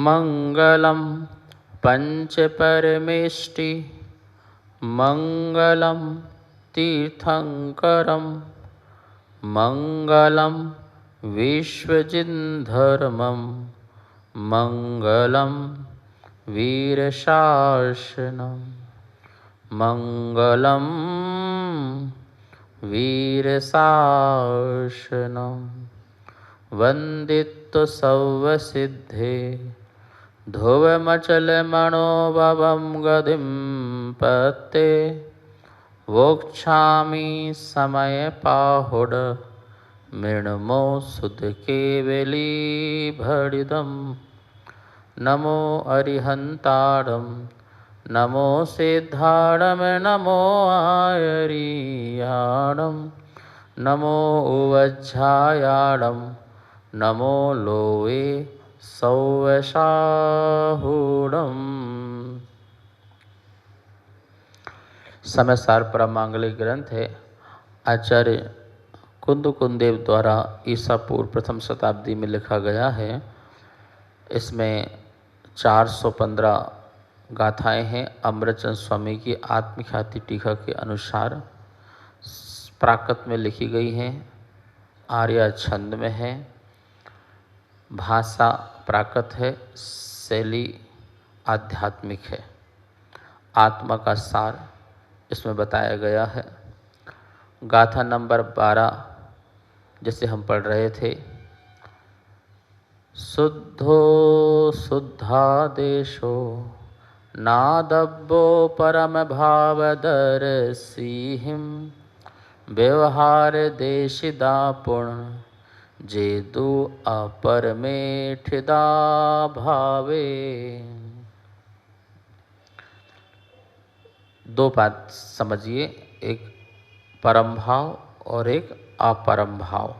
मंगलम पंचपरमेष्टि मंगलम तीर्थंकरम मंगलम विश्वजिन्धर्मं मंगलम वीरशासनम मंगलम वीरशासनम वंदित्व सर्वसिद्धे ध्रुवमचलमणोभवं गतिं पत्ते वोक्षामि समयपाहुड मृण्मो सुधकेवलीभरिदं नमो अरिहन्तारं नमो सिद्धारं नमो आयर्याणं नमो उवज्झायाणं नमो लोवे सौवशाहूणम्। समयसार परमांगलिक ग्रंथ है। आचार्य कुंदकुंदेव द्वारा ईसा पूर्व प्रथम शताब्दी में लिखा गया है। इसमें 415 गाथाएं हैं। अमृतचंद स्वामी की आत्मख्याति टीका के अनुसार प्राकृत में लिखी गई हैं, आर्या छंद में है, भाषा प्राकृत है, शैली आध्यात्मिक है। आत्मा का सार इसमें बताया गया है। गाथा नंबर 12 जैसे हम पढ़ रहे थे, शुद्धो शुद्धादेशो नादब्बो परम भावदर्शिहिं व्यवहार देशिदा पुण्य जेदु अपरमेठिदा भावे। दो बात समझिए, एक परम भाव और एक अपरम भाव।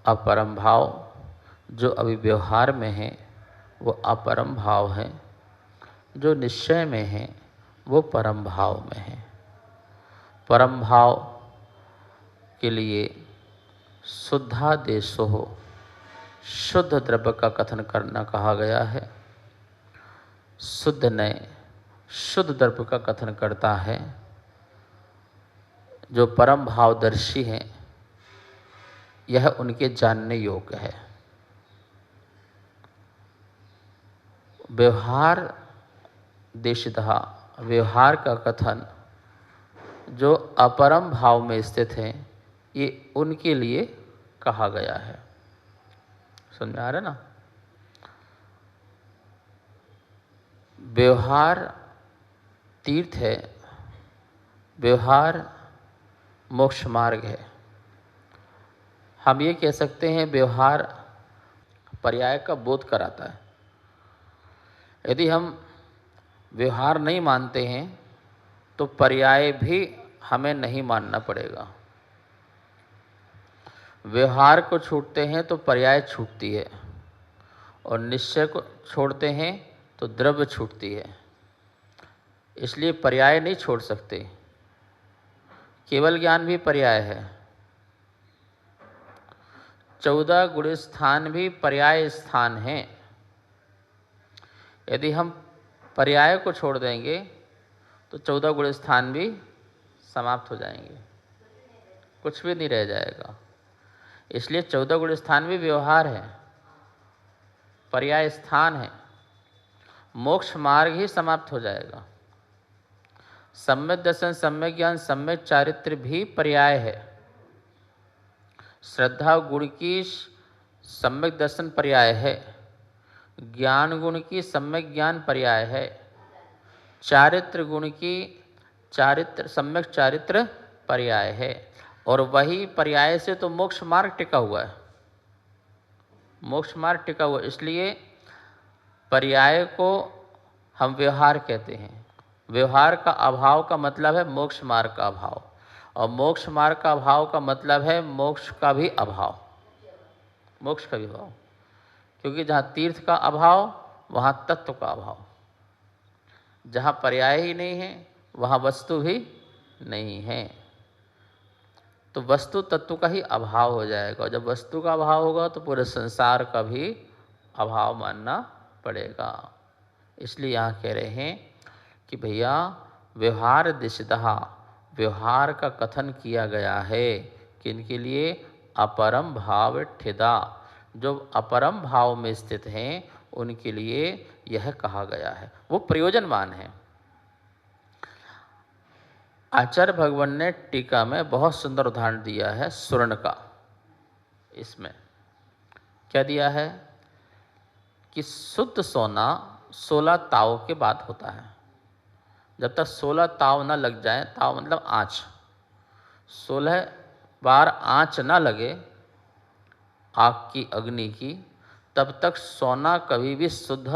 अपरम भाव जो अभी व्यवहार में है वो अपरम भाव है, जो निश्चय में है वो परम भाव में है। परम भाव के लिए शुद्धादेशो हो, शुद्ध द्रव्य का कथन करना कहा गया है। शुद्ध ने शुद्ध द्रव्य का कथन करता है। जो परम भावदर्शी हैं यह उनके जानने योग्य है। व्यवहार देशतः व्यवहार का कथन जो अपरम भाव में स्थित हैं ये उनके लिए कहा गया है। समझ में आ रहा है ना? व्यवहार तीर्थ है, व्यवहार मोक्ष मार्ग है। हम ये कह सकते हैं व्यवहार पर्याय का बोध कराता है। यदि हम व्यवहार नहीं मानते हैं तो पर्याय भी हमें नहीं मानना पड़ेगा। व्यवहार को छूटते हैं तो पर्याय छूटती है, और निश्चय को छोड़ते हैं तो द्रव्य छूटती है। इसलिए पर्याय नहीं छोड़ सकते। केवल ज्ञान भी पर्याय है। 14 गुण स्थान भी पर्याय स्थान हैं। यदि हम पर्याय को छोड़ देंगे तो 14 गुण स्थान भी समाप्त हो जाएंगे, कुछ भी नहीं रह जाएगा। इसलिए 14 गुण स्थान भी व्यवहार है, पर्याय स्थान है। मोक्ष मार्ग ही समाप्त हो जाएगा। सम्यक दर्शन, सम्यक ज्ञान, सम्यक चारित्र भी पर्याय है। श्रद्धा गुण की सम्यक दर्शन पर्याय है, ज्ञान गुण की सम्यक ज्ञान पर्याय है, चारित्र गुण की सम्यक चारित्र पर्याय है। और वही पर्याय से तो मोक्ष मार्ग टिका हुआ है। मोक्ष मार्ग टिका हुआ, इसलिए पर्याय को हम व्यवहार कहते हैं। व्यवहार का अभाव का मतलब है मोक्ष मार्ग का अभाव, और मोक्ष मार्ग का अभाव का मतलब है मोक्ष का भी अभाव। मोक्ष का भी अभाव, क्योंकि जहाँ तीर्थ का अभाव वहाँ तत्व का अभाव। जहाँ पर्याय ही नहीं है वहाँ वस्तु भी नहीं है, तो वस्तु तत्व का ही अभाव हो जाएगा। जब वस्तु का अभाव होगा तो पूरे संसार का भी अभाव मानना पड़ेगा। इसलिए यहाँ कह रहे हैं कि भैया व्यवहार दिशतः व्यवहार का कथन किया गया है किनके लिए? अपरम भाव ठिदा, जो अपरम भाव में स्थित हैं उनके लिए यह कहा गया है, वो प्रयोजनवान है। आचार्य भगवान ने टीका में बहुत सुंदर उदाहरण दिया है स्वर्ण का। इसमें क्या दिया है कि शुद्ध सोना 16 ताव के बाद होता है। जब तक 16 ताव ना लग जाए, ताव मतलब आँच, 16 बार आँच ना लगे आग की, अग्नि की, तब तक सोना कभी भी शुद्ध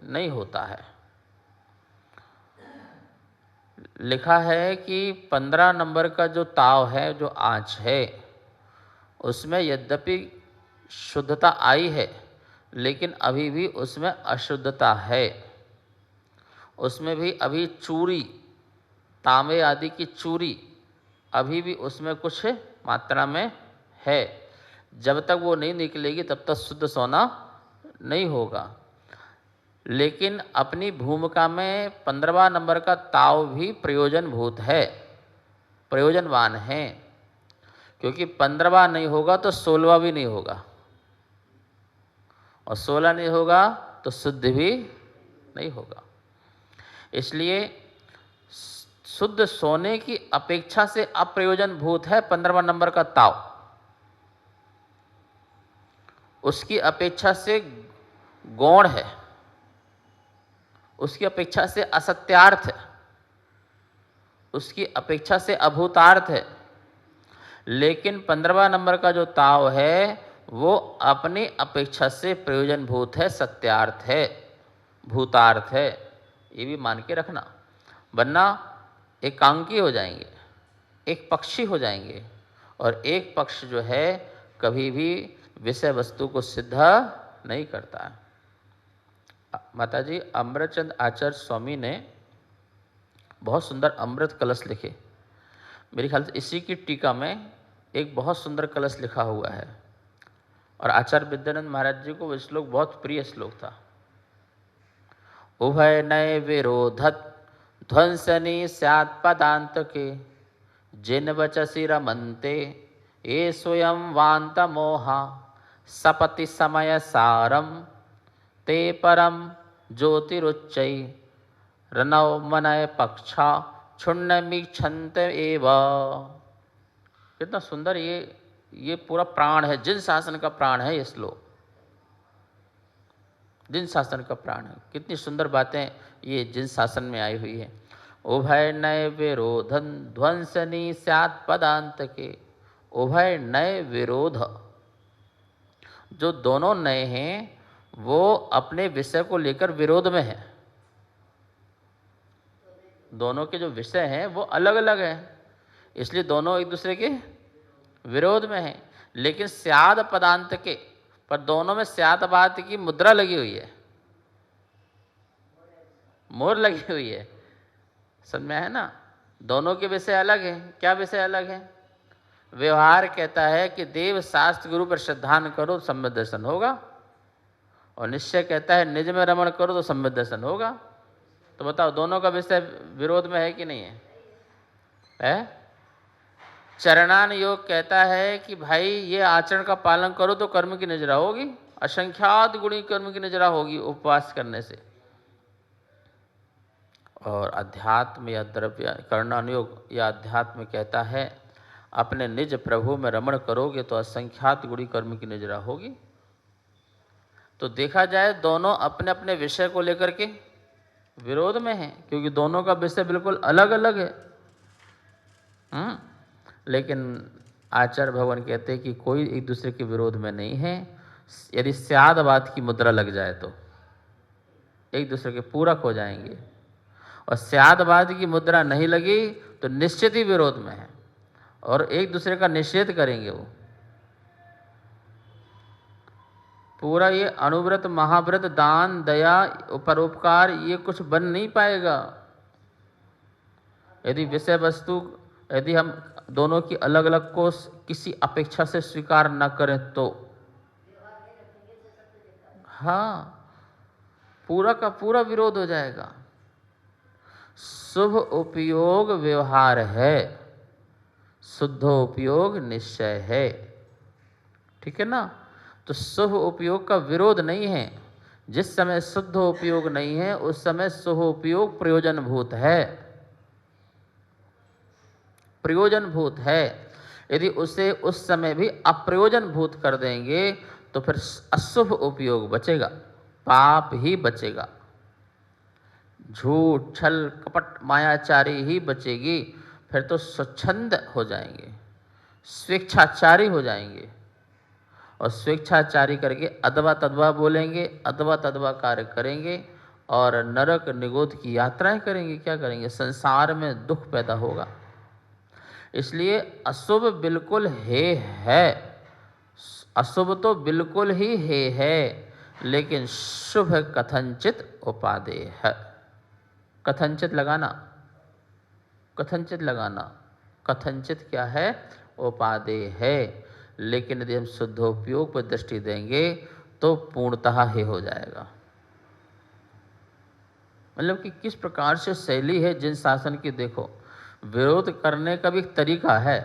नहीं होता है। लिखा है कि 15 नंबर का जो ताव है, जो आँच है, उसमें यद्यपि शुद्धता आई है लेकिन अभी भी उसमें अशुद्धता है। उसमें भी अभी चूरी, तांबे आदि की चूरी अभी भी उसमें कुछ मात्रा में है। जब तक वो नहीं निकलेगी तब तक शुद्ध सोना नहीं होगा। लेकिन अपनी भूमिका में 15वां नंबर का ताव भी प्रयोजनभूत है, प्रयोजनवान है, क्योंकि 15वां नहीं होगा तो 16वां भी नहीं होगा, और 16 नहीं होगा तो शुद्ध भी नहीं होगा। इसलिए शुद्ध सोने की अपेक्षा से अप्रयोजनभूत है 15वां नंबर का ताव। उसकी अपेक्षा से गौण है, उसकी अपेक्षा से असत्यार्थ है, उसकी अपेक्षा से अभूतार्थ है। लेकिन 15वां नंबर का जो ताव है वो अपनी अपेक्षा से प्रयोजनभूत है, सत्यार्थ है, भूतार्थ है। ये भी मान के रखना, वरना एकांकी हो जाएंगे, एक पक्षी हो जाएंगे, और एक पक्ष जो है कभी भी विषय वस्तु को सिद्ध नहीं करता है। माताजी अमृतचंद आचार्य स्वामी ने बहुत सुंदर अमृत कलश लिखे। मेरे ख्याल से इसी की टीका में एक बहुत सुंदर कलश लिखा हुआ है, और आचार्य विद्यानंद महाराज जी को वो श्लोक बहुत प्रिय श्लोक था। उभय नय विरोधत ध्वंसनी स्यात् पदांत के, जिन वचसी रमन्ते ये स्वयं वांत मोहा, सपति समय सारम ते परम ज्योतिरुच्चै, रनौ मनय पक्षा क्षुण्णमीक्षन्त एव। कितना सुंदर ये पूरा प्राण है, जिन शासन का प्राण है ये श्लोक, जिन शासन का प्राण है। कितनी सुंदर बातें ये जिन शासन में आई हुई है। उभय नय विरोधन ध्वंसनी स्यात् पदांत के। उभय नय विरोध, जो दोनों नए हैं वो अपने विषय को लेकर विरोध में हैं। दोनों के जो विषय हैं वो अलग अलग हैं, इसलिए दोनों एक दूसरे के विरोध में हैं। लेकिन स्याद पदांत के, पर दोनों में स्यादवाद की मुद्रा लगी हुई है, मोहर लगी हुई है। समझ में है ना? दोनों के विषय अलग हैं। क्या विषय अलग है? व्यवहार कहता है कि देव शास्त्र गुरु पर श्रद्धान करो तो सम्यक दर्शन होगा, और निश्चय कहता है निज में रमण करो तो सम्यक दर्शन होगा। तो बताओ दोनों का विषय विरोध में है कि नहीं है? चरणान योग कहता है कि भाई ये आचरण का पालन करो तो कर्म की निजरा होगी, असंख्यात गुणी कर्म की निजरा होगी उपवास करने से। और अध्यात्म या द्रव्य कर्णानुयोग या अध्यात्म कहता है अपने निज प्रभु में रमण करोगे तो असंख्यात गुणी कर्म की निजरा होगी। तो देखा जाए दोनों अपने अपने विषय को लेकर के विरोध में हैं, क्योंकि दोनों का विषय बिल्कुल अलग अलग है। लेकिन आचार्य भगवान कहते हैं कि कोई एक दूसरे के विरोध में नहीं है। यदि स्यादवाद की मुद्रा लग जाए तो एक दूसरे के पूरक हो जाएंगे, और स्यादवाद की मुद्रा नहीं लगी तो निश्चित ही विरोध में है और एक दूसरे का निषेध करेंगे। वो पूरा ये अनुव्रत, महाव्रत, दान, दया, परोपकार ये कुछ बन नहीं पाएगा यदि विषय वस्तु, यदि हम दोनों की अलग अलग को किसी अपेक्षा से स्वीकार न करें तो। हाँ, पूरा का पूरा विरोध हो जाएगा। शुभ उपयोग व्यवहार है, शुद्ध उपयोग निश्चय है। ठीक है ना? तो शुभ उपयोग का विरोध नहीं है। जिस समय शुद्ध उपयोग नहीं है उस समय शुभ उपयोग प्रयोजनभूत है, प्रयोजनभूत है। यदि उसे उस समय भी अप्रयोजनभूत कर देंगे तो फिर अशुभ उपयोग बचेगा, पाप ही बचेगा, झूठ छल कपट मायाचारी ही बचेगी। फिर तो स्वच्छंद हो जाएंगे, स्वेच्छाचारी हो जाएंगे, और स्वेच्छाचारी करके अदवा तदवा बोलेंगे, अदवा तदवा कार्य करेंगे और नरक निगोध की यात्राएं करेंगे। क्या करेंगे? संसार में दुख पैदा होगा। इसलिए अशुभ बिल्कुल है, अशुभ तो बिल्कुल ही है, लेकिन शुभ कथनचित उपादेय है। कथनचित लगाना, कथनचित लगाना, कथनचित क्या है? उपादेय है। लेकिन यदि हम शुद्धोपयोग पर दृष्टि देंगे तो पूर्णतः ही हो जाएगा। मतलब कि किस प्रकार से शैली है जिन शासन की। देखो, विरोध करने का भी एक तरीका है,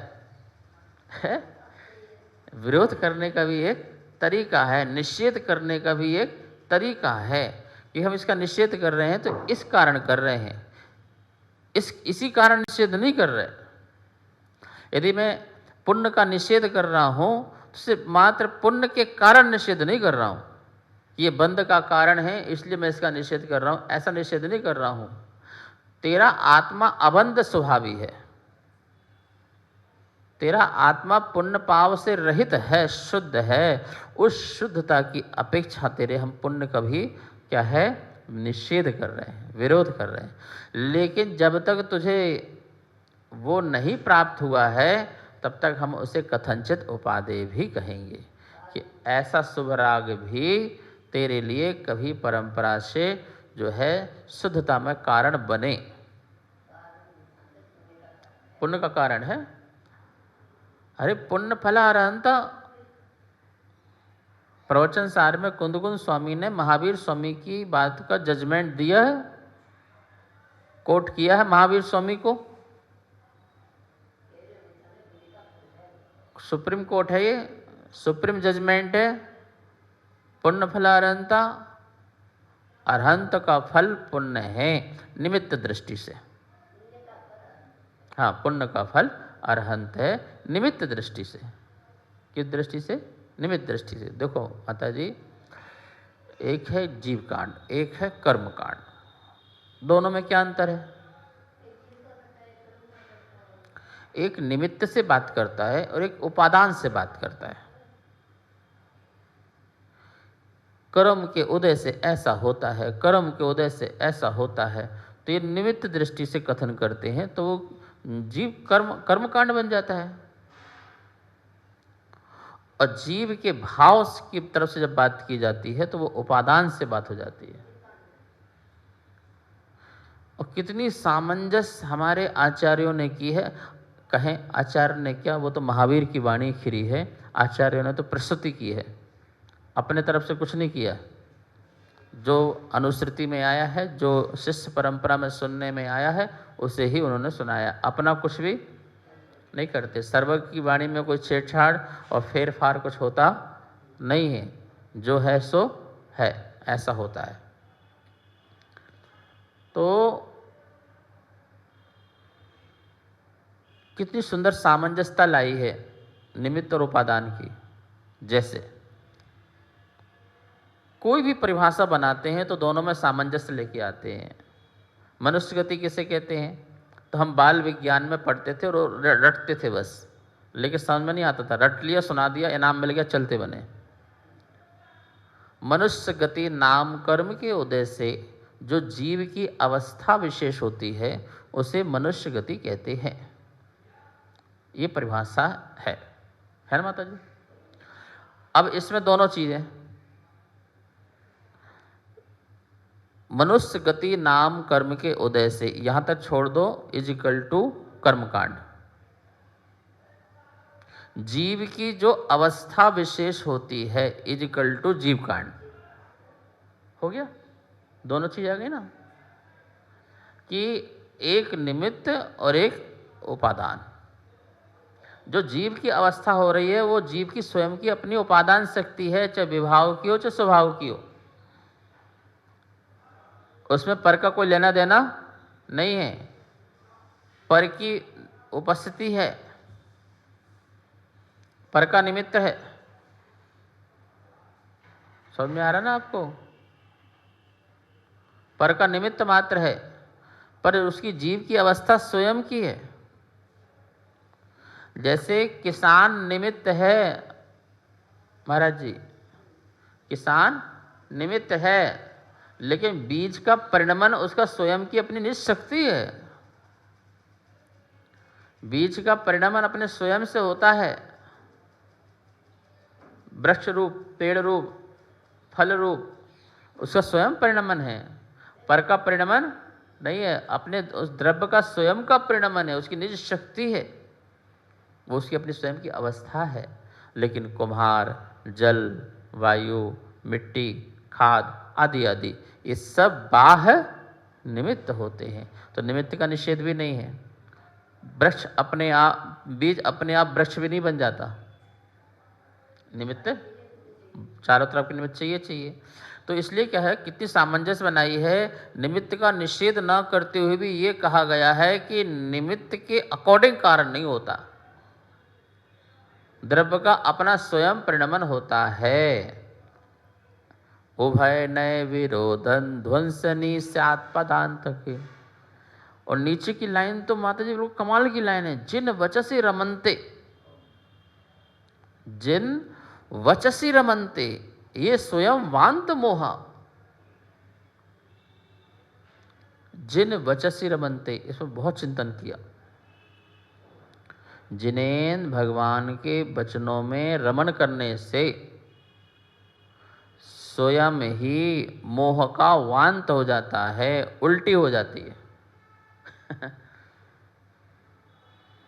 विरोध करने का भी एक तरीका है, निषेध करने का भी एक तरीका है कि हम इसका निषेध कर रहे हैं तो इस कारण कर रहे हैं, इसी कारण निषेध नहीं कर रहे। यदि मैं पुण्य का निषेध कर रहा हूं तो सिर्फ मात्र पुण्य के कारण निषेध नहीं कर रहा हूं, ये बंध का कारण है इसलिए मैं इसका निषेध कर रहा हूं, ऐसा निषेध नहीं कर रहा हूं। तेरा आत्मा अबंध स्वभावी है, तेरा आत्मा पुण्य पाव से रहित है, शुद्ध है। उस शुद्धता की अपेक्षा तेरे हम पुण्य का भी क्या है? निषेध कर रहे हैं, विरोध कर रहे हैं। लेकिन जब तक तुझे वो नहीं प्राप्त हुआ है तब तक हम उसे कथनचित उपादेय भी कहेंगे कि ऐसा शुभ राग भी तेरे लिए कभी परंपरा से जो है शुद्धता में कारण बने, पुण्य का कारण है। अरे पुण्य फलारहंता, प्रवचन सार में कुंदकुंद स्वामी ने महावीर स्वामी की बात का जजमेंट दिया है, कोट किया है महावीर स्वामी को। सुप्रीम कोर्ट है ये, सुप्रीम जजमेंट है। पुण्य फलारहंता, अरहंत का फल पुण्य है निमित्त दृष्टि से। हाँ, पुण्य का फल अरहंत है निमित्त दृष्टि से। किस दृष्टि से? निमित्त दृष्टि से। देखो माता जी, एक है जीव कांड, एक है कर्म कांड, दोनों में क्या अंतर है? एक निमित्त से बात करता है और एक उपादान से बात करता है। कर्म के उदय से ऐसा होता है, कर्म के उदय से ऐसा होता है, तो ये निमित्त दृष्टि से कथन करते हैं तो वो जीव कर्मकांड बन जाता है। और जीव के भाव की तरफ से जब बात की जाती है तो वो उपादान से बात हो जाती है। और कितनी सामंजस्य हमारे आचार्यों ने की है। कहें आचार्य ने क्या, वो तो महावीर की वाणी खिरी है, आचार्यों ने तो प्रस्तुति की है, अपने तरफ से कुछ नहीं किया। जो अनुश्रुति में आया है, जो शिष्य परंपरा में सुनने में आया है, उसे ही उन्होंने सुनाया, अपना कुछ भी नहीं करते। सर्वज्ञ की वाणी में कोई छेड़छाड़ और फेर फार कुछ होता नहीं है, जो है सो है, ऐसा होता है। तो कितनी सुंदर सामंजस्यता लाई है निमित्त और उपादान की। जैसे कोई भी परिभाषा बनाते हैं तो दोनों में सामंजस्य लेके आते हैं। मनुष्य गति किसे कहते हैं? तो हम बाल विज्ञान में पढ़ते थे और रटते थे बस, लेकिन समझ में नहीं आता था, रट लिया, सुना दिया, इनाम मिल गया, चलते बने। मनुष्य गति नाम कर्म के उदय से जो जीव की अवस्था विशेष होती है उसे मनुष्य गति कहते हैं। ये परिभाषा है ना माता जी? अब इसमें दोनों चीजें, मनुष्य गति नाम कर्म के उदय से, यहां तक छोड़ दो, इज इक्वल टू कर्मकांड। जीव की जो अवस्था विशेष होती है इज इक्वल टू जीव कांड। हो गया, दोनों चीज आ गई ना, कि एक निमित्त और एक उपादान। जो जीव की अवस्था हो रही है वो जीव की स्वयं की अपनी उपादान शक्ति है, चाहे विभाव की हो चाहे स्वभाव की हो, उसमें पर का कोई लेना देना नहीं है, पर की उपस्थिति है, पर का निमित्त है। समझ में आ रहा ना आपको? पर का निमित्त मात्र है, पर उसकी जीव की अवस्था स्वयं की है। जैसे किसान निमित्त है महाराज जी, किसान निमित्त है, लेकिन बीज का परिणमन उसका स्वयं की अपनी निज शक्ति है। बीज का परिणमन अपने स्वयं से होता है, वृक्ष रूप, पेड़ रूप, फल रूप, उसका स्वयं परिणमन है। पर का परिणमन नहीं है, अपने उस द्रव्य का स्वयं का परिणमन है, उसकी निज शक्ति है, वो उसकी अपनी स्वयं की अवस्था है। लेकिन कुम्हार, जल, वायु, मिट्टी, खाद आदि आदि ये सब बाह्य निमित्त होते हैं, तो निमित्त का निषेध भी नहीं है। वृक्ष अपने आप, बीज अपने आप वृक्ष भी नहीं बन जाता, निमित्त चारों तरफ के निमित्त चाहिए। तो इसलिए क्या है, कितनी सामंजस्य बनाई है, निमित्त का निषेध न करते हुए भी ये कहा गया है कि निमित्त के अकॉर्डिंग कारण नहीं होता, द्रव्य का अपना स्वयं परिणमन होता है। उभय नय विरोधन ध्वंसनी स्यात् पदांत के। और नीचे की लाइन तो माता जी बिल्कुल कमाल की लाइन है, जिन वचसी रमनते, जिन वचसी रमनते ये स्वयं वांत मोहा। जिन वचसी रमनते, इसमें बहुत चिंतन किया। जिनेन भगवान के वचनों में रमन करने से स्वयं ही मोह का वांत हो जाता है, उल्टी हो जाती है।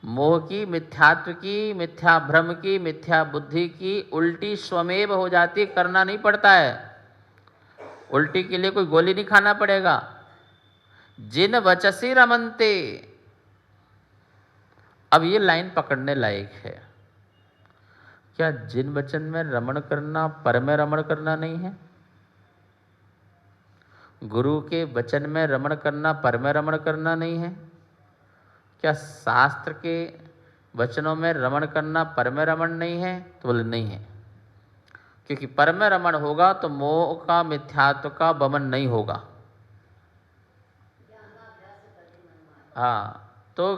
मोह की, मिथ्यात्व की, मिथ्या भ्रम की, मिथ्या बुद्धि की उल्टी स्वमेव हो जाती है, करना नहीं पड़ता है। उल्टी के लिए कोई गोली नहीं खाना पड़ेगा। जिन वचसी रमनते, अब ये लाइन पकड़ने लायक है। क्या जिन वचन में रमण करना पर में रमण करना नहीं है? गुरु के वचन में रमण करना पर में रमण करना नहीं है? क्या शास्त्र के वचनों में रमण करना पर में रमण नहीं है? तो बोले नहीं है, क्योंकि पर में रमण होगा तो मोह का, मिथ्यात्व का वमन नहीं होगा। हाँ, तो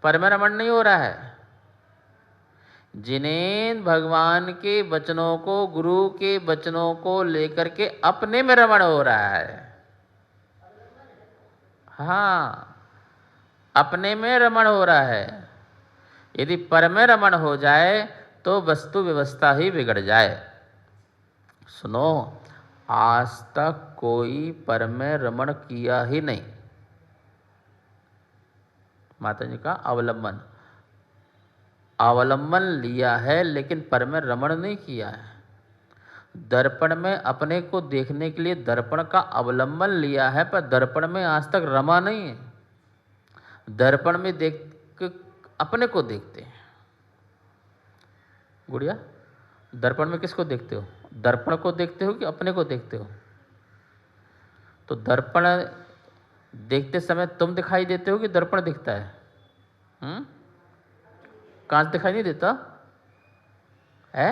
पर में रमण नहीं हो रहा है। जिन्हें भगवान के वचनों को, गुरु के वचनों को लेकर के अपने में रमण हो रहा है। हाँ, अपने में रमण हो रहा है। यदि पर में रमण हो जाए तो वस्तु व्यवस्था ही बिगड़ जाए। सुनो, आज तक कोई पर में रमण किया ही नहीं। माता जी का अवलंबन, अवलंबन लिया है लेकिन पर में रमण नहीं किया है। दर्पण में अपने को देखने के लिए दर्पण का अवलंबन लिया है, पर दर्पण में आज तक रमा नहीं है। दर्पण में देख अपने को देखते हैं। गुड़िया, दर्पण में किसको देखते हो? दर्पण को देखते हो कि अपने को देखते हो? तो दर्पण देखते समय तुम दिखाई देते हो कि दर्पण दिखता है? कांच दिखाई नहीं देता है?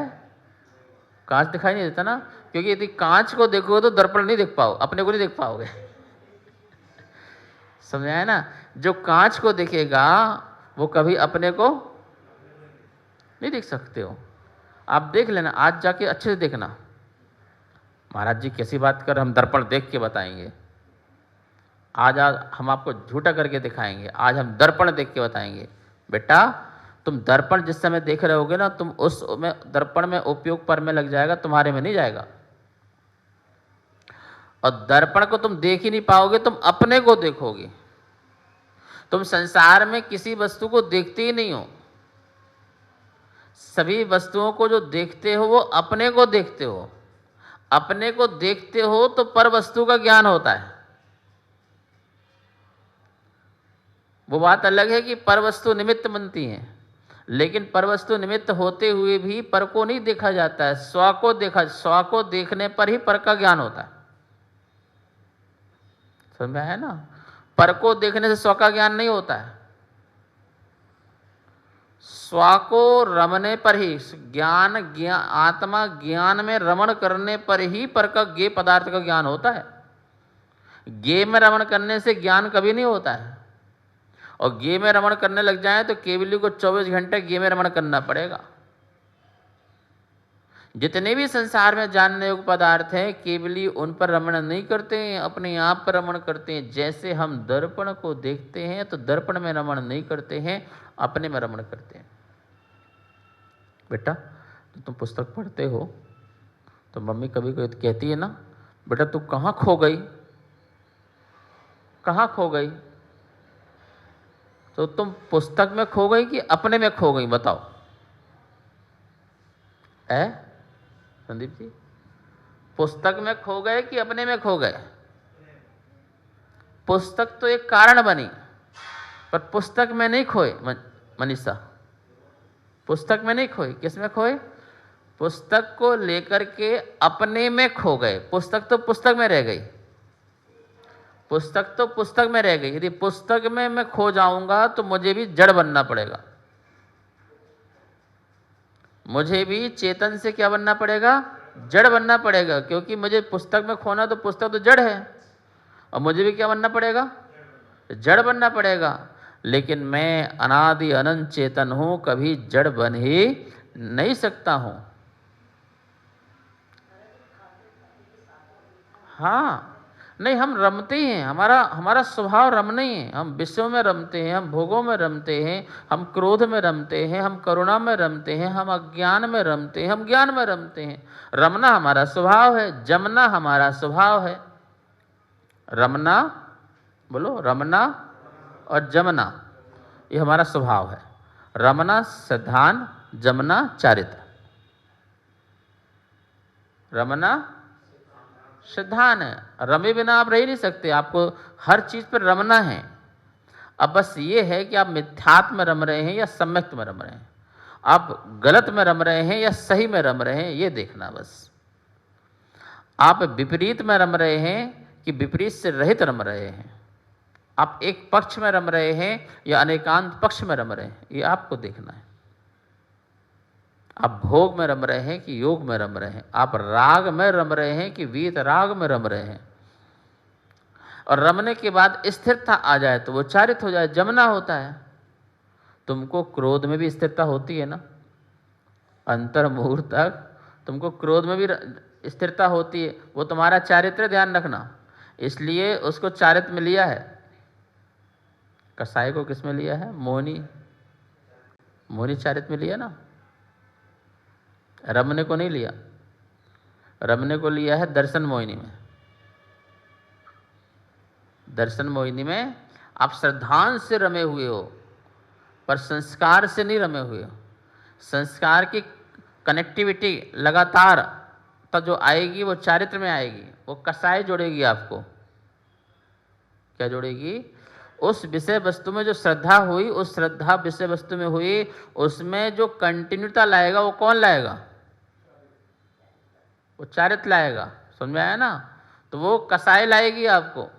कांच दिखाई नहीं देता ना, क्योंकि यदि कांच को देखोगे तो दर्पण नहीं देख पाओ, अपने को नहीं देख पाओगे। समझ आया ना? जो कांच को देखेगा वो कभी अपने को नहीं देख सकते हो। आप देख लेना, आज जाके अच्छे से देखना। महाराज जी कैसी बात कर, हम दर्पण देख के बताएंगे। आज हम आपको झूठा करके दिखाएंगे, आज हम दर्पण देख के बताएंगे। बेटा, तुम दर्पण जिस समय देख रहे होगे ना, तुम उस में दर्पण में उपयोग पर में लग जाएगा, तुम्हारे में नहीं जाएगा। और दर्पण को तुम देख ही नहीं पाओगे, तुम अपने को देखोगे। तुम संसार में किसी वस्तु को देखते ही नहीं हो। सभी वस्तुओं को जो देखते हो वो अपने को देखते हो। अपने को देखते हो तो पर वस्तु का ज्ञान होता है। वो बात अलग है कि पर वस्तु निमित्त बनती है, लेकिन पर वस्तु निमित्त होते हुए भी पर को नहीं देखा जाता है, स्व को देखने पर ही पर का ज्ञान होता है। समझ में है ना? पर को देखने से स्व का ज्ञान नहीं होता है। स्व को रमने पर ही आत्मा ज्ञान में रमण करने पर ही पर का ज्ञेय पदार्थ का ज्ञान होता है। ज्ञेय में रमण करने से ज्ञान कभी नहीं होता है। और ज्ञेय में रमण करने लग जाए तो केवली को 24 घंटे ज्ञेय में रमण करना पड़ेगा। जितने भी संसार में जानने योग्य पदार्थ हैं, केवली उन पर रमण नहीं करते हैं, अपने आप पर रमण करते हैं। जैसे हम दर्पण को देखते हैं तो दर्पण में रमण नहीं करते हैं, अपने में रमण करते हैं। बेटा तो तुम पुस्तक पढ़ते हो तो मम्मी कभी कभी कहती है ना, बेटा तू कहाँ खो गई, कहाँ खो गई? तो तुम पुस्तक में खो गई कि अपने में खो गई, बताओ। संदीप जी, पुस्तक में खो गए कि अपने में खो गए? पुस्तक तो एक कारण बनी, पर पुस्तक में नहीं खोए। मनीषा, पुस्तक में नहीं खोए, किस में खोए? पुस्तक को लेकर के अपने में खो गए। पुस्तक तो पुस्तक में रह गई, पुस्तक तो पुस्तक में रह गई। यदि पुस्तक में मैं खो जाऊंगा तो मुझे भी जड़ बनना पड़ेगा, मुझे भी चेतन से क्या बनना पड़ेगा? जड़ बनना पड़ेगा। क्योंकि मुझे पुस्तक में खोना, तो पुस्तक तो जड़ है, और मुझे भी क्या बनना पड़ेगा? जड़ बनना पड़ेगा। लेकिन मैं अनादि अनंत चेतन हूं, कभी जड़ बन ही नहीं सकता हूं। हाँ, नहीं, हम रमते हैं, हमारा स्वभाव रमना ही है। हम विषयों में रमते हैं, हम भोगों में रमते हैं, हम क्रोध में रमते हैं, हम करुणा में रमते हैं, हम अज्ञान में रमते हैं, हम ज्ञान में रमते हैं। रमना हमारा स्वभाव है, जमना हमारा स्वभाव है। रमना, बोलो, रमना और जमना ये हमारा स्वभाव है। रमना सिद्धांत, जमना चारित्र। रमना सिद्धांत है, रमे बिना आप रह नहीं सकते, आपको हर चीज पर रमना है। अब बस ये है कि आप मिथ्यात्व में रम रहे हैं या सम्यक्त में रम रहे हैं, आप गलत में रम रहे हैं या सही में रम रहे हैं, ये देखना बस। आप विपरीत में रम रहे हैं कि विपरीत से रहित रम रहे हैं, आप एक पक्ष में रम रहे हैं या अनेकांत पक्ष में रम रहे हैं, ये आपको देखना है। आप भोग में रम रहे हैं कि योग में रम रहे हैं, आप राग में रम रहे हैं कि वीत राग में रम रहे हैं। और रमने के बाद स्थिरता आ जाए तो वो चारित हो जाए, जमना होता है। तुमको क्रोध में भी स्थिरता होती है ना, अंतर मुहूर्त तक तुमको क्रोध में भी स्थिरता होती है, वो तुम्हारा चारित्र, ध्यान रखना। इसलिए उसको चारित्र में लिया है। कसाई को किस में लिया है? मोहिनी चारित्र में लिया ना, रमने को नहीं लिया। रमने को लिया है दर्शन मोहिनी में। दर्शन मोहिनी में आप श्रद्धांश से रमे हुए हो, पर संस्कार से नहीं रमे हुए हो। संस्कार की कनेक्टिविटी लगातार तब जो आएगी वो चारित्र में आएगी, वो कसाई जोड़ेगी आपको। क्या जोड़ेगी? उस विषय वस्तु में जो श्रद्धा हुई, उस श्रद्धा विषय वस्तु में हुई, उसमें जो कंटिन्यूता लाएगा वो कौन लाएगा? वो चारित्र लाएगा। समझ में आया ना? तो वो कसाई लाएगी आपको।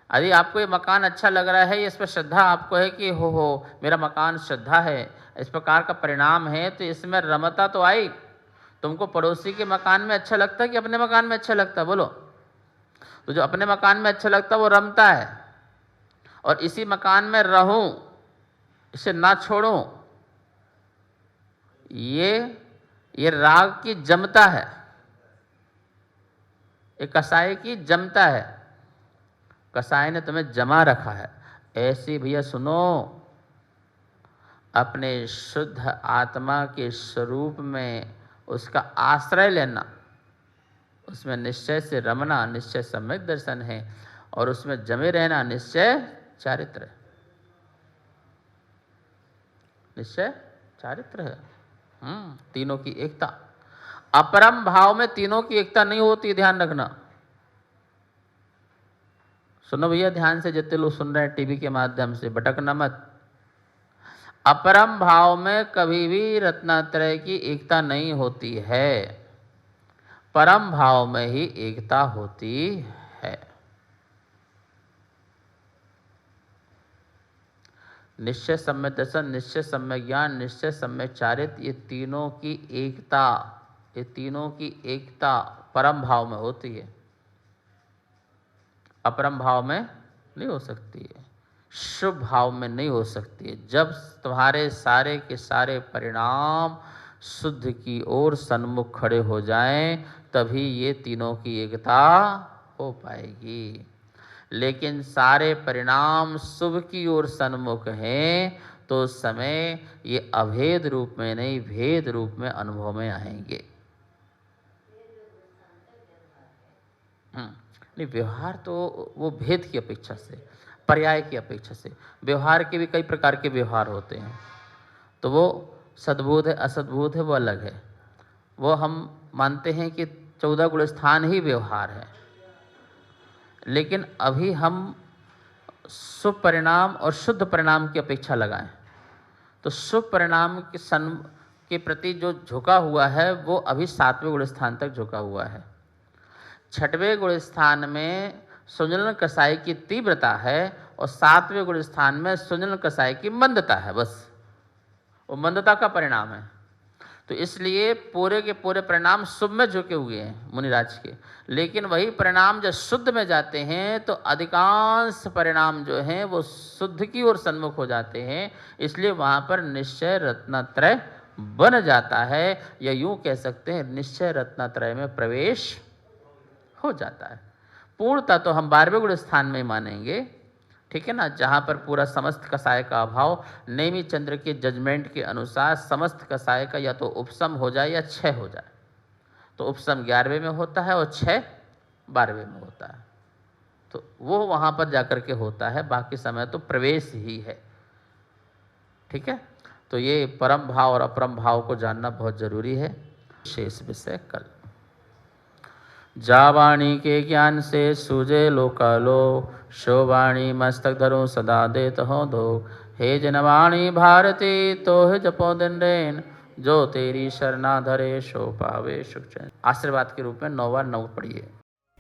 यदि आपको ये मकान अच्छा लग रहा है, इस पर श्रद्धा आपको है कि हो मेरा मकान श्रद्धा है, इस प्रकार का परिणाम है, तो इसमें रमता तो आई। तुमको पड़ोसी के मकान में अच्छा लगता है कि अपने मकान में अच्छा लगता है? बोलो। तो जो अपने मकान में अच्छा लगता है वो रमता है, और इसी मकान में रहूं, इसे ना छोड़ूं, ये राग की जमता है, ये कसाई की जमता है। कसाई ने तुम्हें जमा रखा है। ऐसे भैया सुनो, अपने शुद्ध आत्मा के स्वरूप में उसका आश्रय लेना, उसमें निश्चय से रमना निश्चय सम्यक दर्शन है, और उसमें जमे रहना निश्चय चारित्र है। निश्चय चारित्र है। तीनों की एकता। अपरम भाव में तीनों की एकता नहीं होती, ध्यान रखना। सुनो भैया ध्यान से, जितने लोग सुन रहे हैं टीवी के माध्यम से, भटकना मत। अपरम भाव में कभी भी रत्नत्रय की एकता नहीं होती है, परम भाव में ही एकता होती है। निश्चय सम्यक दर्शन, निश्चय सम्यक ज्ञान, निश्चय सम्यक चारित्र्य, ये तीनों की एकता, ये तीनों की एकता परम भाव में होती है, अपरम भाव में नहीं हो सकती है, शुभ भाव में नहीं हो सकती है। जब तुम्हारे सारे के सारे परिणाम शुद्ध की ओर सन्मुख खड़े हो जाएं, तभी ये तीनों की एकता हो पाएगी। लेकिन सारे परिणाम शुभ की ओर सन्मुख हैं तो उस समय ये अभेद रूप में नहीं, भेद रूप में अनुभव में आएंगे। नहीं, व्यवहार तो वो भेद की अपेक्षा से, पर्याय की अपेक्षा से, व्यवहार के भी कई प्रकार के व्यवहार होते हैं, तो वो सद्बोध है असद्बोध है, वो अलग है। वो हम मानते हैं कि 14 गुण स्थान ही व्यवहार है, लेकिन अभी हम शुभ परिणाम और शुद्ध परिणाम की अपेक्षा लगाएं तो शुभ परिणाम के प्रति जो झुका हुआ है वो अभी 7वें गुण स्थान तक झुका हुआ है। 6वें गुण स्थान में सुजलन कसाई की तीव्रता है और 7वें गुण स्थान में सुजलन कसाई की मंदता है, बस वो मंदता का परिणाम है। तो इसलिए पूरे के पूरे परिणाम शुभ में झुके हुए हैं मुनिराज के, लेकिन वही परिणाम जब शुद्ध में जाते हैं तो अधिकांश परिणाम जो हैं वो शुद्ध की ओर सन्मुख हो जाते हैं, इसलिए वहाँ पर निश्चय रत्नत्रय बन जाता है, या यूँ कह सकते हैं निश्चय रत्नत्रय में प्रवेश हो जाता है। पूर्णता तो हम 12वें गुण स्थान में मानेंगे, ठीक है ना, जहाँ पर पूरा समस्त कसाय का अभाव नेमी चंद्र के जजमेंट के अनुसार समस्त कसाय का या तो उपशम हो जाए या क्षय हो जाए। तो उपशम 11वें में होता है और क्षय 12वें में होता है, तो वो वहाँ पर जाकर के होता है, बाकी समय तो प्रवेश ही है, ठीक है। तो ये परम भाव और अपरम भाव को जानना बहुत जरूरी है। शेष विषय कल। जावाणी के ज्ञान से सूझे लोकालो, शोवाणी मस्तक धरो सदा देत हो दो। हे जनवाणी भारती तो है जपो दिन रेन, जो तेरी शरणा धरे सो पावे सुख चैन। आशीर्वाद के रूप में 9 बार 9 पढ़िए।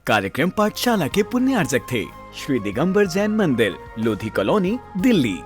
कार्यक्रम पाठशाला के पुण्यार्जक थे श्री दिगंबर जैन मंदिर, लोधी कॉलोनी, दिल्ली।